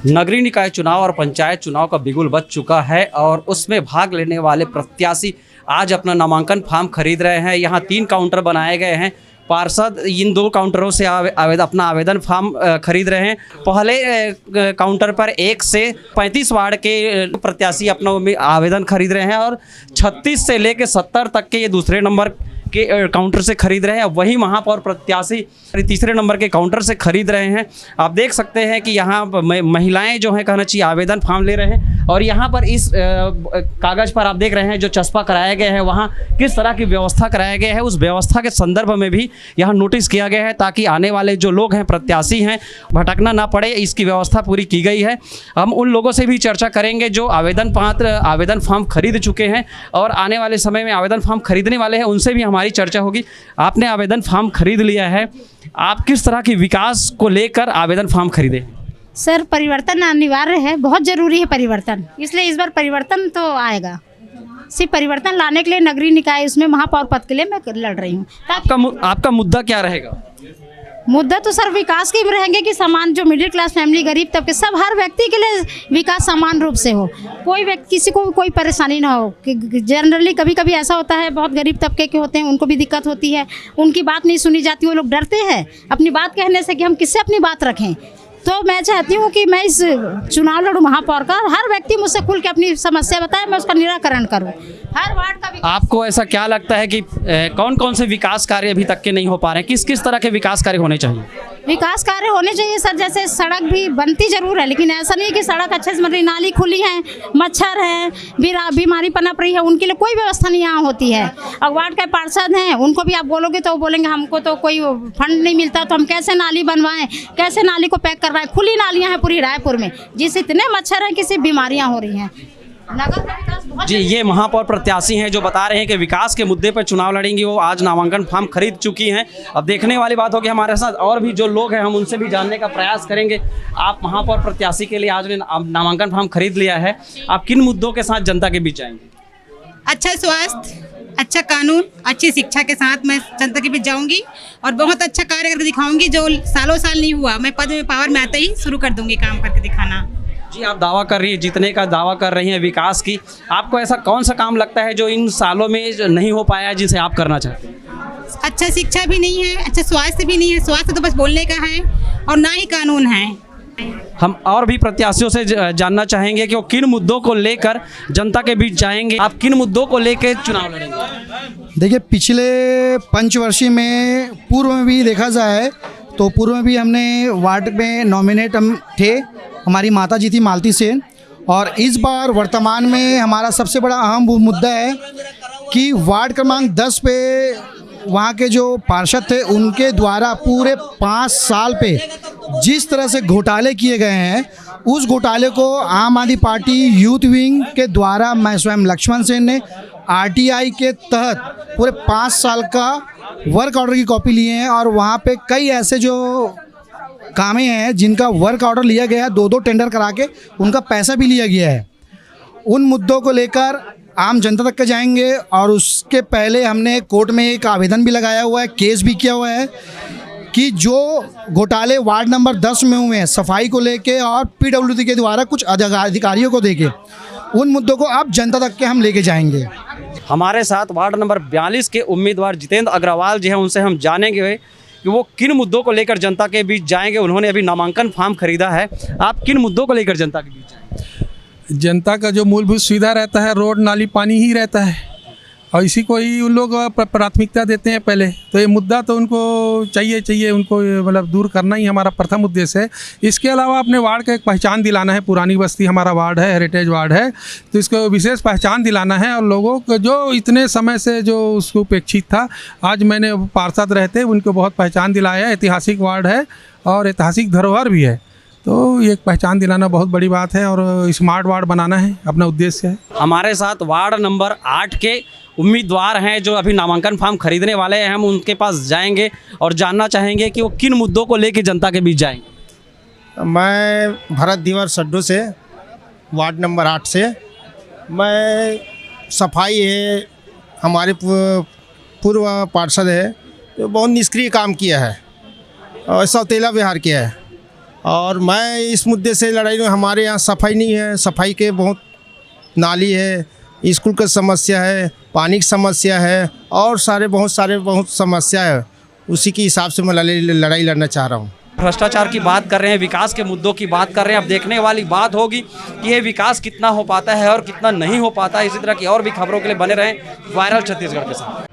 नगरीय निकाय चुनाव और पंचायत चुनाव का बिगुल बज चुका है और उसमें भाग लेने वाले प्रत्याशी आज अपना नामांकन फॉर्म खरीद रहे हैं। यहाँ 3 काउंटर बनाए गए हैं। पार्षद इन 2 काउंटरों से अपना आवेदन फॉर्म खरीद रहे हैं। पहले काउंटर पर 1 से 35 वार्ड के प्रत्याशी अपना आवेदन खरीद रहे हैं और 36 से लेकर 70 तक के ये दूसरे नंबर के काउंटर से खरीद रहे हैं। वही महापौर प्रत्याशी तीसरे नंबर के काउंटर से खरीद रहे हैं। आप देख सकते हैं कि यहाँ महिलाएं जो हैं कहना चाहिए आवेदन फॉर्म ले रहे हैं और यहाँ पर इस कागज़ पर आप देख रहे हैं जो चस्पा कराया गया है वहाँ किस तरह की व्यवस्था कराया गया है, उस व्यवस्था के संदर्भ में भी यहाँ नोटिस किया गया है ताकि आने वाले जो लोग हैं प्रत्याशी हैं भटकना ना पड़े, इसकी व्यवस्था पूरी की गई है। हम उन लोगों से भी चर्चा करेंगे जो आवेदन फॉर्म खरीद चुके हैं और आने वाले समय में आवेदन फॉर्म खरीदने वाले हैं, उनसे भी हमारी चर्चा होगी। आपने आवेदन फॉर्म खरीद लिया है, आप किस तरह के विकास को लेकर आवेदन फॉर्म खरीदे? सर, परिवर्तन अनिवार्य है, बहुत ज़रूरी है परिवर्तन, इसलिए इस बार परिवर्तन तो आएगा। सिर्फ परिवर्तन लाने के लिए नगरीय निकाय उसमें महापौर पद के लिए मैं लड़ रही हूँ। आपका मुद्दा क्या रहेगा? मुद्दा तो सर विकास के भी रहेंगे कि समान जो मिडिल क्लास फैमिली, गरीब तबके, सब हर व्यक्ति के लिए विकास समान रूप से हो, कोई व्यक्ति किसी को कोई परेशानी ना हो। कि जनरली कभी कभी ऐसा होता है, बहुत गरीब तबके के होते हैं, उनको भी दिक्कत होती है, उनकी बात नहीं सुनी जाती, वो लोग डरते हैं अपनी बात कहने से कि हम किससे अपनी बात रखें। तो मैं चाहती हूँ कि मैं इस चुनाव लड़ूँ महापौर का, हर व्यक्ति मुझसे खुल के अपनी समस्या बताए, मैं उसका निराकरण करूँ। हर वार्ड का आपको ऐसा क्या लगता है कि कौन कौन से विकास कार्य अभी तक के नहीं हो पा रहे हैं? किस किस तरह के विकास कार्य होने चाहिए? विकास कार्य होने चाहिए सर, जैसे सड़क भी बनती जरूर है, लेकिन ऐसा नहीं है कि सड़क अच्छे से बन रही, नाली खुली है, मच्छर है, बीमारी पनप रही है, उनके लिए कोई व्यवस्था नहीं यहाँ होती है। और वार्ड के पार्षद हैं, उनको भी आप बोलोगे तो वो बोलेंगे हमको तो कोई फंड नहीं मिलता, तो हम कैसे नाली बनवाएं, कैसे नाली को पैक करवाएं। खुली नालियाँ हैं पूरी रायपुर में, जिससे इतने मच्छर हैं कि सिर्फ बीमारियाँ हो रही हैं। नगर का विकास बहुत जी, ये महापौर प्रत्याशी हैं जो बता रहे हैं कि विकास के मुद्दे पर चुनाव लड़ेंगी। वो आज नामांकन फॉर्म खरीद चुकी हैं। अब देखने वाली बात होगी, हमारे साथ और भी जो लोग हैं हम उनसे भी जानने का प्रयास करेंगे। आप महापौर प्रत्याशी के लिए आज ने नामांकन फॉर्म खरीद लिया है, आप किन मुद्दों के साथ जनता के बीच जाएंगे? अच्छा स्वास्थ्य, अच्छा कानून, अच्छी शिक्षा के साथ मैं जनता के बीच जाऊंगी और बहुत अच्छा कार्य करके दिखाऊंगी जो सालों साल नहीं हुआ। मैं पद में पावर में आते ही शुरू कर दूंगी काम करके दिखाना। जी, आप दावा कर रही है, जीतने का दावा कर रही हैं विकास की। आपको ऐसा कौन सा काम लगता है जो इन सालों में जो नहीं हो पाया जिसे आप करना चाहते हैं? अच्छा शिक्षा भी नहीं है, अच्छा स्वास्थ्य भी नहीं है। स्वास्थ्य तो बस बोलने का है और ना ही कानून है। हम और भी प्रत्याशियों से जानना चाहेंगे कि वो किन मुद्दों को लेकर जनता के बीच जाएंगे। आप किन मुद्दों को लेकर चुनाव लड़ेंगे? देखिए, पिछले पंचवर्षीय में पूर्व में भी देखा जाए तो पूर्व में भी हमने वार्ड में नॉमिनेट हम थे, हमारी माता जी थी मालती सेन। और इस बार वर्तमान में हमारा सबसे बड़ा अहम मुद्दा है कि वार्ड क्रमांक 10 पे वहाँ के जो पार्षद थे उनके द्वारा पूरे 5 साल पे जिस तरह से घोटाले किए गए हैं, उस घोटाले को आम आदमी पार्टी यूथ विंग के द्वारा मैं स्वयं लक्ष्मण सेन ने आरटीआई के तहत पूरे 5 साल का वर्क ऑर्डर की कॉपी लिए हैं। और वहाँ पे कई ऐसे जो कामें हैं जिनका वर्क ऑर्डर लिया गया है, 2-2 टेंडर करा के उनका पैसा भी लिया गया है। उन मुद्दों को लेकर आम जनता तक के जाएंगे और उसके पहले हमने कोर्ट में एक आवेदन भी लगाया हुआ है, केस भी किया हुआ है कि जो घोटाले वार्ड नंबर 10 में हुए हैं सफाई को लेके और पीडब्ल्यूडी के द्वारा कुछ अधिकारियों को देके, उन मुद्दों को अब जनता तक के हम लेके जाएंगे। हमारे साथ वार्ड नंबर 42 के उम्मीदवार जितेंद्र अग्रवाल जी हैं, उनसे हम जानेंगे कि वो किन मुद्दों को लेकर जनता के बीच जाएंगे। उन्होंने अभी नामांकन फॉर्म खरीदा है। आप किन मुद्दों को लेकर जनता के बीच जाएंगे? जनता का जो मूलभूत सुविधा रहता है, रोड नाली पानी ही रहता है और इसी को ही उन लोग प्राथमिकता देते हैं पहले। तो ये मुद्दा तो उनको चाहिए उनको मतलब दूर करना ही हमारा प्रथम उद्देश्य है। इसके अलावा अपने वार्ड का एक पहचान दिलाना है। पुरानी बस्ती हमारा वार्ड है, हेरिटेज वार्ड है, तो इसको विशेष पहचान दिलाना है। और लोगों को जो इतने समय से जो उसको उपेक्षित था, आज मैंने पार्षद रहते उनको बहुत पहचान दिलाया है। ऐतिहासिक वार्ड है और ऐतिहासिक धरोहर भी है, तो ये पहचान दिलाना बहुत बड़ी बात है और स्मार्ट वार्ड बनाना है अपना उद्देश्य है। हमारे साथ वार्ड नंबर 8 के उम्मीदवार हैं जो अभी नामांकन फॉर्म खरीदने वाले हैं। हम उनके पास जाएंगे और जानना चाहेंगे कि वो किन मुद्दों को लेकर जनता के बीच जाएंगे। मैं भरत दीवर सड्डू से, वार्ड नंबर 8 से। मैं सफाई है, हमारे पूर्व पार्षद है जो बहुत निष्क्रिय काम किया है और सौतेला व्यवहार किया है। और मैं इस मुद्दे से लड़ाई में, हमारे यहाँ सफाई नहीं है, सफाई के बहुत नाली है, स्कूल की समस्या है, पानी की समस्या है और बहुत समस्या है। उसी के हिसाब से मैं लड़ाई लड़ना चाह रहा हूँ। भ्रष्टाचार की बात कर रहे हैं, विकास के मुद्दों की बात कर रहे हैं। अब देखने वाली बात होगी कि ये विकास कितना हो पाता है और कितना नहीं हो पाता है। इसी तरह की और भी खबरों के लिए बने रहें वायरल छत्तीसगढ़ के साथ।